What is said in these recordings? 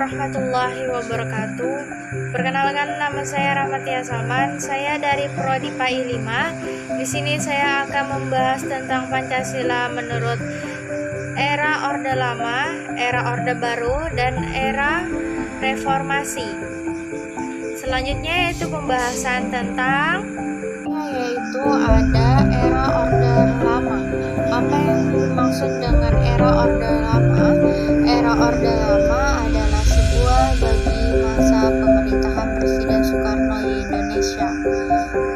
warahmatullahi wabarakatuh. Perkenalkan, nama saya Rahmatia Salman. Saya dari Prodi PAI 5. Di sini saya akan membahas tentang Pancasila menurut era Orde Lama, era Orde Baru, dan era Reformasi. Selanjutnya yaitu pembahasan tentang yaitu ada era Orde Lama. Apa yang dimaksud dengan era Orde Lama? Era Orde Lama adalah sebuah bagi masa pemerintahan Presiden Soekarno di Indonesia.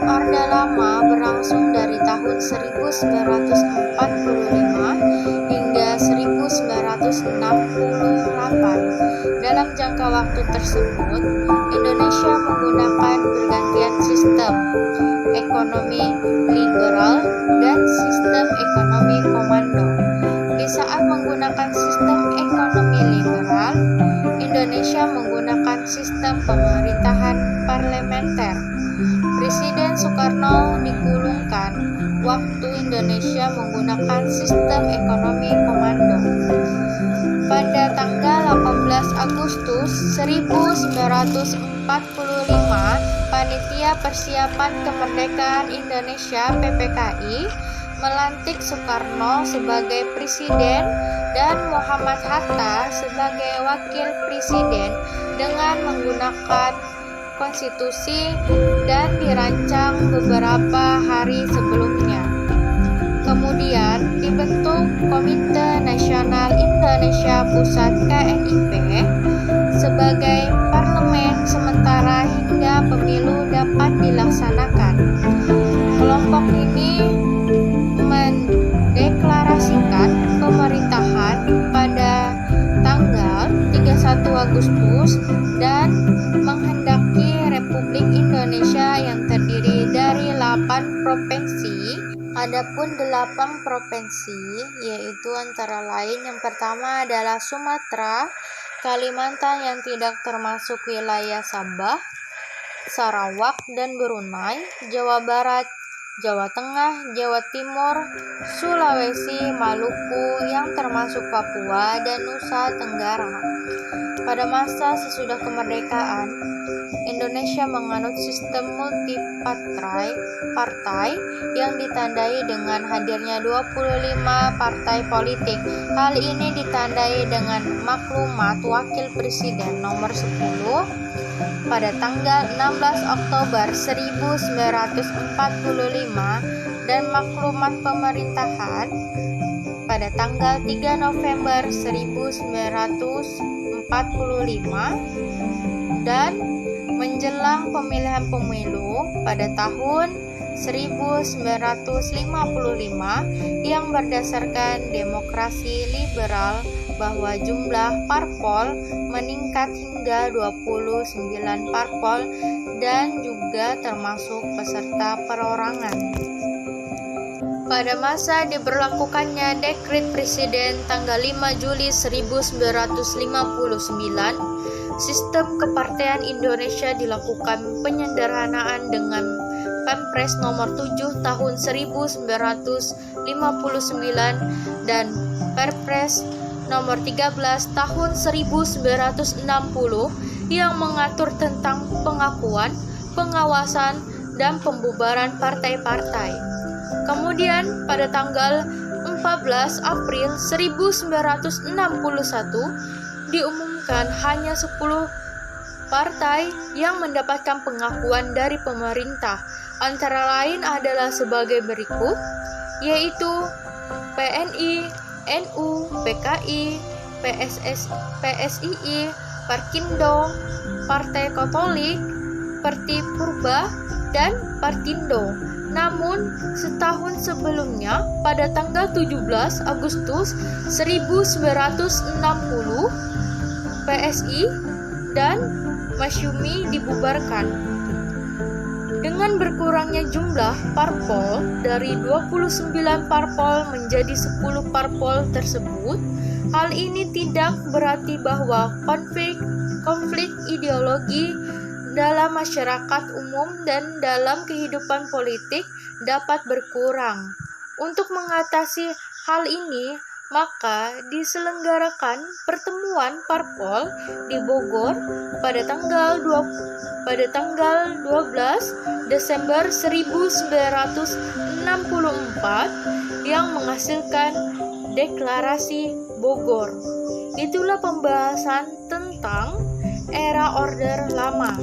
Orde Lama berlangsung dari tahun 1945 hingga 1968. Dalam jangka waktu tersebut, Indonesia menggunakan pergantian sistem ekonomi liberal dan sistem ekonomi komando. Di saat menggunakan sistem ekonomi liberal, Indonesia menggunakan sistem pemerintahan parlementer. Presiden Soekarno digulungkan waktu Indonesia menggunakan sistem ekonomi komando. Pada tanggal 18 Agustus 1945, Panitia Persiapan Kemerdekaan Indonesia (PPKI) melantik Soekarno sebagai presiden dan Muhammad Hatta sebagai wakil presiden dengan menggunakan konstitusi dan dirancang beberapa hari sebelumnya. Kemudian dibentuk Komite Nasional Indonesia Pusat (KNIP) sebagai parlemen sementara hingga pemilu dapat dilaksanakan. Kelompok ini mendeklarasikan pemerintahan pada tanggal 31 Agustus dan menghendaki Republik Indonesia yang terdiri dari 8 provinsi. Adapun 8 provinsi yaitu antara lain yang pertama adalah Sumatera, Kalimantan yang tidak termasuk wilayah Sabah, Sarawak dan Brunei, Jawa Barat, Jawa Tengah, Jawa Timur, Sulawesi, Maluku yang termasuk Papua dan Nusa Tenggara. Pada masa sesudah kemerdekaan, Indonesia menganut sistem multipartai yang ditandai dengan hadirnya 25 partai politik. Hal ini ditandai dengan maklumat Wakil Presiden nomor 10 pada tanggal 16 Oktober 1945 dan maklumat pemerintahan pada tanggal 3 November 1945 dan menjelang pemilihan pemilu pada tahun 1955 yang berdasarkan demokrasi liberal bahwa jumlah parpol meningkat hingga 29 parpol dan juga termasuk peserta perorangan. Pada masa diberlakukannya Dekret Presiden tanggal 5 Juli 1959, sistem kepartean Indonesia dilakukan penyederhanaan dengan Perpres nomor 7 tahun 1959 dan Perpres nomor 13 tahun 1960 yang mengatur tentang pengakuan, pengawasan, dan pembubaran partai-partai. Kemudian pada tanggal 14 April 1961 diumumkan hanya 10 partai yang mendapatkan pengakuan dari pemerintah. Antara lain adalah sebagai berikut, yaitu PNI, NU, PKI, PSII, Parkindo, Partai Katolik, Parti Purba, dan Partindo. Namun, setahun sebelumnya, pada tanggal 17 Agustus 1960, PSI dan Masyumi dibubarkan. Dengan berkurangnya jumlah parpol dari 29 parpol menjadi 10 parpol tersebut, hal ini tidak berarti bahwa konflik ideologi dalam masyarakat umum dan dalam kehidupan politik dapat berkurang. Untuk mengatasi hal ini, maka diselenggarakan pertemuan parpol di Bogor pada tanggal 12 Desember 1964 yang menghasilkan Deklarasi Bogor. Itulah pembahasan tentang era Orde Lama.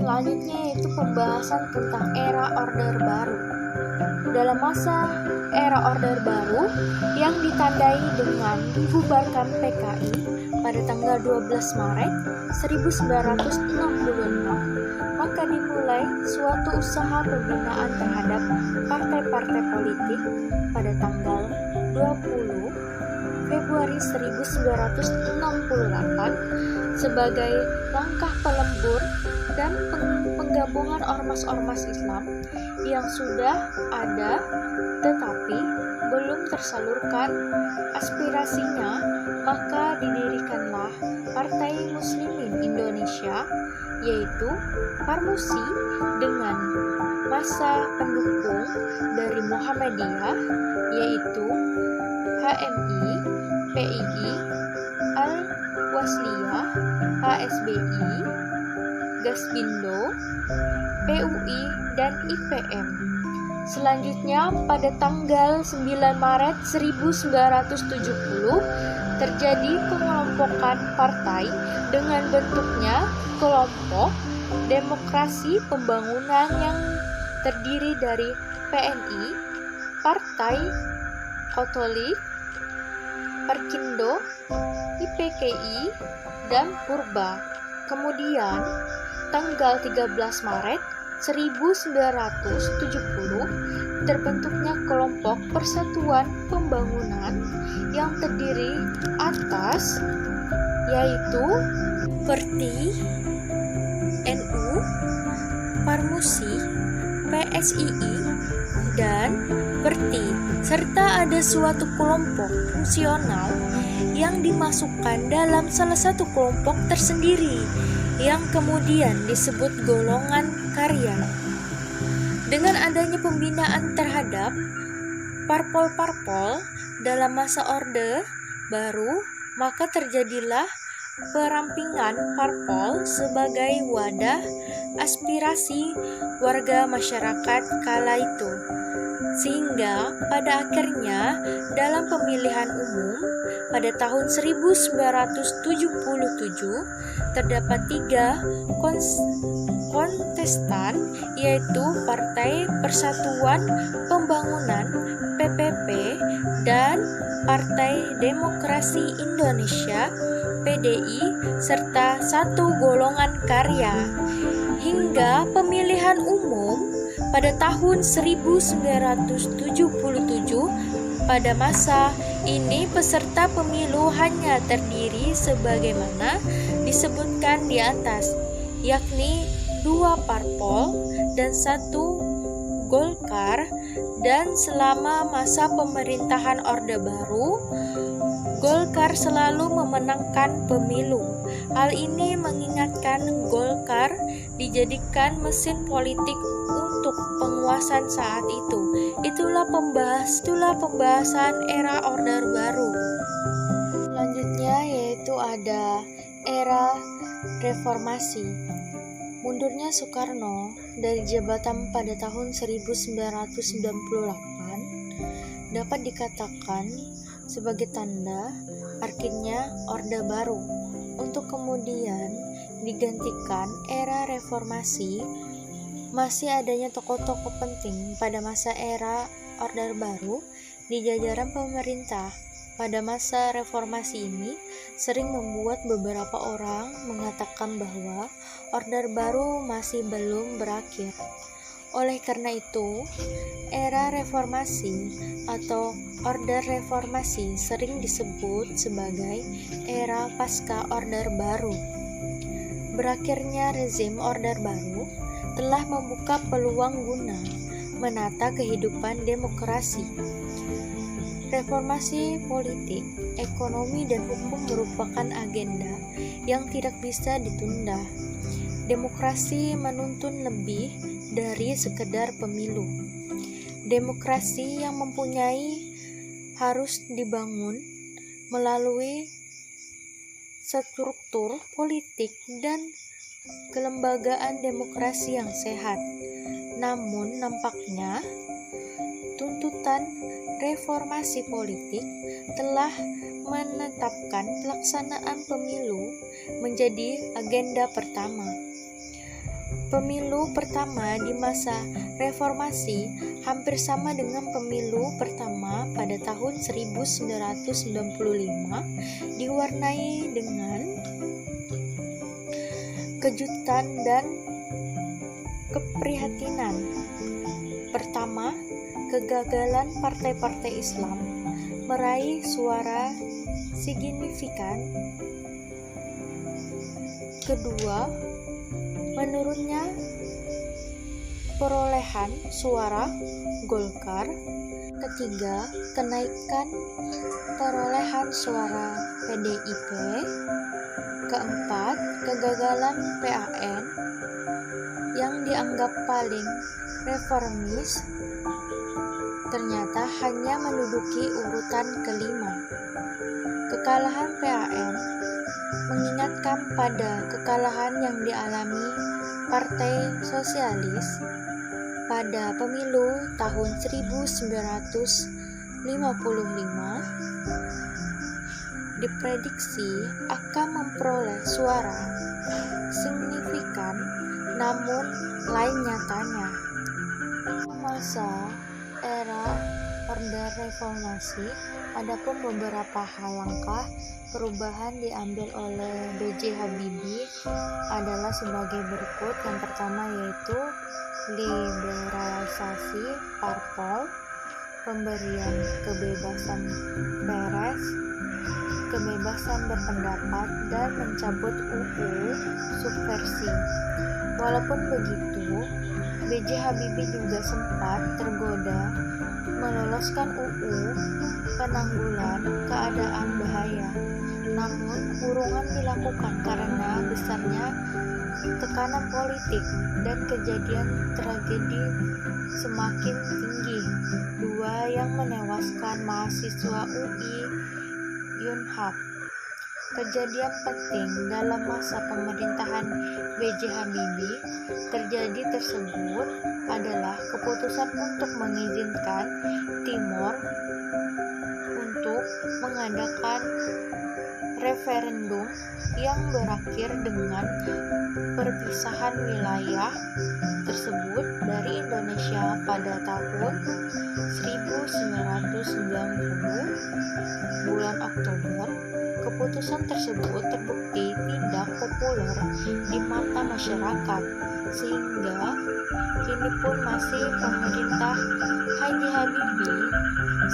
Selanjutnya yaitu pembahasan tentang era Orde Baru. Dalam masa era Orde Baru yang ditandai dengan dibubarkan PKI pada tanggal 12 Maret 1966, maka dimulai suatu usaha pembinaan terhadap partai-partai politik pada tanggal 20 Februari 1968 sebagai langkah pelembur dan penggabungan ormas-ormas Islam yang sudah ada tetapi belum tersalurkan aspirasinya, maka didirikanlah Partai Muslimin Indonesia, yaitu Parmusi, dengan masa pendukung dari Muhammadiyah, yaitu HMI, PII, Al-Wasliyah, HSBI, Gasbindo, PUI, dan IPM. Selanjutnya pada tanggal 9 Maret 1970 terjadi pengelompokan partai dengan bentuknya kelompok Demokrasi Pembangunan yang terdiri dari PNI, Partai Katolik, Perkindo, IPKI, dan Purba. Kemudian tanggal 13 Maret 1970 terbentuknya kelompok Persatuan Pembangunan yang terdiri atas yaitu Perti, NU, Parmusi, PSII, dan Perti, serta ada suatu kelompok fungsional yang dimasukkan dalam salah satu kelompok tersendiri yang kemudian disebut golongan karya. Dengan adanya pembinaan terhadap parpol-parpol dalam masa Orde Baru, maka terjadilah perampingan parpol sebagai wadah aspirasi warga masyarakat kala itu. Sehingga pada akhirnya dalam pemilihan umum pada tahun 1977 terdapat 3 kontestan, yaitu Partai Persatuan Pembangunan PPP dan Partai Demokrasi Indonesia PDI serta satu golongan karya. Hingga pemilihan umum pada tahun 1977, pada masa ini peserta pemilu hanya terdiri sebagaimana disebutkan di atas, yakni 2 parpol dan 1 Golkar, dan selama masa pemerintahan Orde Baru, Golkar selalu memenangkan pemilu. Hal ini mengingatkan Golkar dijadikan mesin politik untuk penguasaan saat itu. Itulah pembahasan era Orde Baru. Selanjutnya yaitu ada era reformasi. Mundurnya Soekarno dari jabatan pada tahun 1998 dapat dikatakan sebagai tanda akhirnya Orde Baru, untuk kemudian digantikan era reformasi. Masih adanya tokoh-tokoh penting pada masa era Orde Baru di jajaran pemerintah. Pada masa reformasi ini sering membuat beberapa orang mengatakan bahwa Orde Baru masih belum berakhir. Oleh karena itu, era reformasi atau Orde Reformasi sering disebut sebagai era pasca Orde Baru. Berakhirnya rezim Orde Baru telah membuka peluang guna menata kehidupan demokrasi. Reformasi politik, ekonomi, dan hukum merupakan agenda yang tidak bisa ditunda. Demokrasi menuntun lebih dari sekedar pemilu. Demokrasi yang mempunyai harus dibangun melalui struktur politik dan kelembagaan demokrasi yang sehat. Namun nampaknya tuntutan reformasi politik telah menetapkan pelaksanaan pemilu menjadi agenda pertama. Pemilu pertama di masa reformasi hampir sama dengan pemilu pertama pada tahun 1995, diwarnai dengan kejutan dan keprihatinan. Pertama, kegagalan partai-partai Islam meraih suara signifikan. Kedua, menurunnya perolehan suara Golkar. Ketiga, kenaikan perolehan suara PDIP. Keempat, kegagalan PAN yang dianggap paling reformis ternyata hanya menduduki urutan kelima. Kekalahan PAN mengingatkan pada kekalahan yang dialami Partai Sosialis pada pemilu tahun 1955. Diprediksi akan memperoleh suara signifikan, namun lain nyatanya. Masa era Orde Reformasi, adapun beberapa hal langkah perubahan diambil oleh B.J. Habibie adalah sebagai berikut. Yang pertama yaitu liberalisasi parpol, pemberian kebebasan pers, kebebasan berpendapat, dan mencabut UU subversi. Walaupun begitu, B.J. Habibie juga sempat tergoda meloloskan UU penanggulan keadaan bahaya. Namun, urungan dilakukan karena besarnya tekanan politik dan kejadian tragedi semakin tinggi. Dua yang menewaskan mahasiswa UI Yunhap. Kejadian penting dalam masa pemerintahan B.J. Habibie terjadi tersebut adalah keputusan untuk mengizinkan Timor untuk mengadakan referendum yang berakhir dengan perpisahan wilayah tersebut dari Indonesia pada tahun 1990 bulan Oktober. Keputusan tersebut terbukti tidak populer di mata masyarakat, sehingga kini pun masih pemerintah Haji Habibie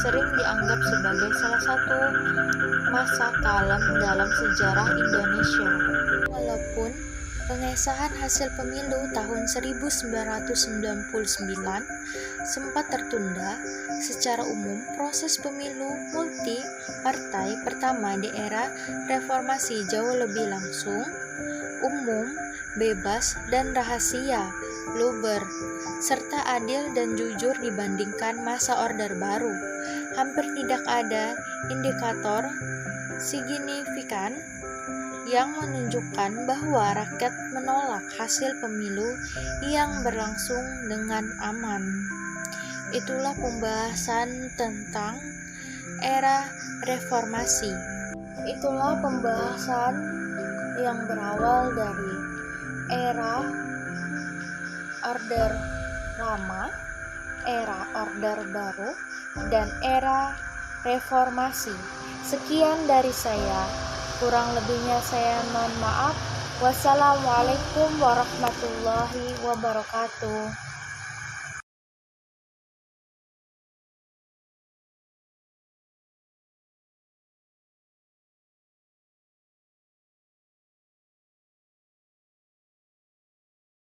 sering dianggap sebagai salah satu masa kelam dalam sejarah Indonesia. Walaupun pengesahan hasil pemilu tahun 1999 sempat tertunda, secara umum proses pemilu multi partai pertama di era reformasi jauh lebih langsung, umum, bebas, dan rahasia, luber, serta adil dan jujur dibandingkan masa Orde Baru. Hampir tidak ada indikator signifikan yang menunjukkan bahwa rakyat menolak hasil pemilu yang berlangsung dengan aman. Itulah pembahasan tentang era reformasi. Itulah pembahasan yang berawal dari era Orde Lama, era Orde Baru, dan era reformasi. Sekian dari saya. Kurang lebihnya saya mohon maaf. Wassalamualaikum warahmatullahi wabarakatuh.